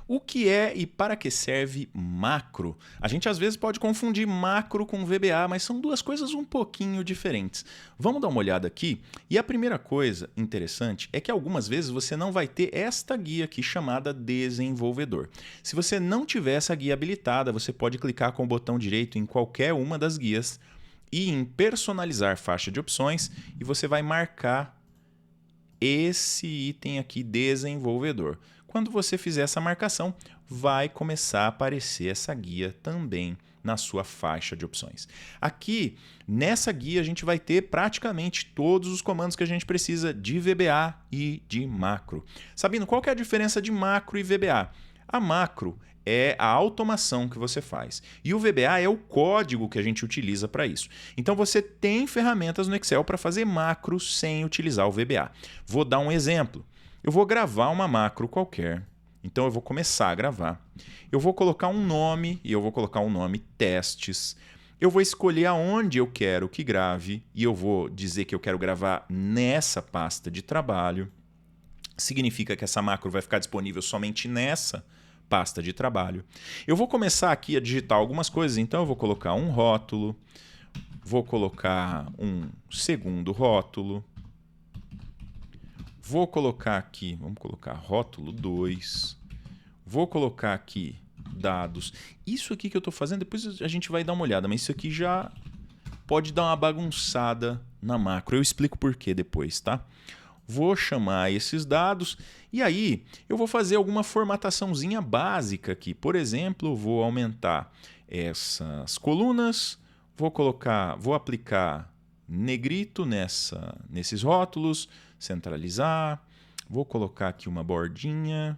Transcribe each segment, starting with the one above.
O que é e para que serve macro? A gente às vezes pode confundir macro com VBA, mas são duas coisas um pouquinho diferentes. Vamos dar uma olhada aqui? E a primeira coisa interessante é que algumas vezes você não vai ter esta guia aqui chamada desenvolvedor. Se você não tiver essa guia habilitada, você pode clicar com o botão direito em qualquer uma das guias e em personalizar faixa de opções e você vai marcar esse item aqui, desenvolvedor. Quando você fizer essa marcação, vai começar a aparecer essa guia também na sua faixa de opções. Aqui, nessa guia, a gente vai ter praticamente todos os comandos que a gente precisa de VBA e de macro. Sabendo qual que é a diferença de macro e VBA? A macro é a automação que você faz. E o VBA é o código que a gente utiliza para isso. Então você tem ferramentas no Excel para fazer macro sem utilizar o VBA. Vou dar um exemplo. Eu vou gravar uma macro qualquer. Então eu vou começar a gravar. Eu vou colocar um nome, e eu vou colocar um nome testes. Eu vou escolher aonde eu quero que grave, e eu vou dizer que eu quero gravar nessa pasta de trabalho. Significa que essa macro vai ficar disponível somente nessa pasta de trabalho. Eu vou começar aqui a digitar algumas coisas, então eu vou colocar um rótulo, vou colocar um segundo rótulo, vou colocar aqui, vamos colocar rótulo 2, vou colocar aqui dados. Isso aqui que eu estou fazendo, depois a gente vai dar uma olhada, mas isso aqui já pode dar uma bagunçada na macro. Eu explico por quê depois, tá? Vou chamar esses dados e aí eu vou fazer alguma formataçãozinha básica aqui. Por exemplo, vou aumentar essas colunas, vou aplicar negrito nesses rótulos, centralizar, vou colocar aqui uma bordinha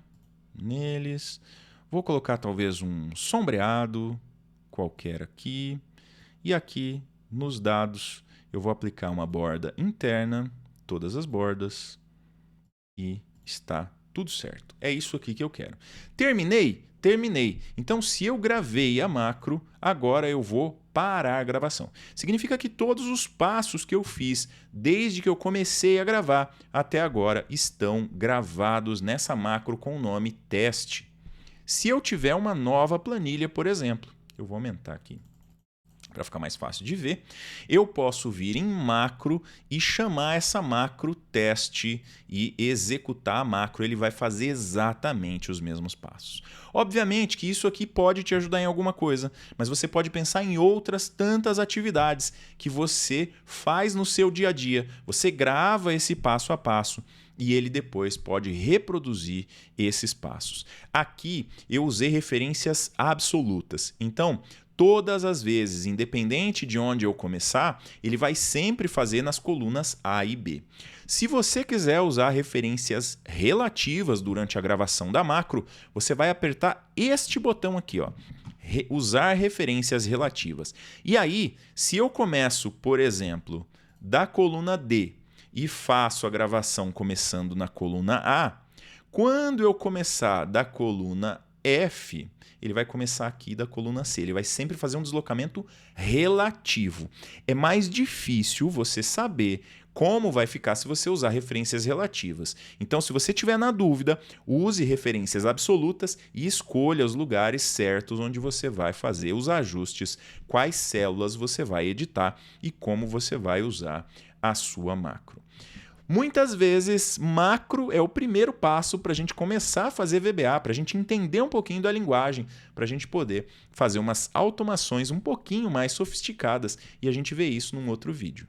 neles, vou colocar talvez um sombreado qualquer aqui e aqui nos dados eu vou aplicar uma borda interna, todas as bordas e está tudo certo. É isso aqui que eu quero. Terminei? Terminei. Então, se eu gravei a macro, agora eu vou parar a gravação. Significa que todos os passos que eu fiz desde que eu comecei a gravar até agora estão gravados nessa macro com o nome teste. Se eu tiver uma nova planilha, por exemplo, eu vou aumentar aqui para ficar mais fácil de ver, eu posso vir em macro e chamar essa macro teste e executar a macro. Ele vai fazer exatamente os mesmos passos. Obviamente que isso aqui pode te ajudar em alguma coisa, mas você pode pensar em outras tantas atividades que você faz no seu dia a dia. Você grava esse passo a passo e ele depois pode reproduzir esses passos. Aqui eu usei referências absolutas. Então, todas as vezes, independente de onde eu começar, ele vai sempre fazer nas colunas A e B. Se você quiser usar referências relativas durante a gravação da macro, você vai apertar este botão aqui, ó, usar referências relativas. E aí, se eu começo, por exemplo, da coluna D e faço a gravação começando na coluna A, quando eu começar da coluna F, ele vai começar aqui da coluna C. Ele vai sempre fazer um deslocamento relativo. É mais difícil você saber como vai ficar se você usar referências relativas. Então, se você tiver na dúvida, use referências absolutas e escolha os lugares certos onde você vai fazer os ajustes, quais células você vai editar e como você vai usar a sua macro. Muitas vezes, macro é o primeiro passo para a gente começar a fazer VBA, para a gente entender um pouquinho da linguagem, para a gente poder fazer umas automações um pouquinho mais sofisticadas, e a gente vê isso num outro vídeo.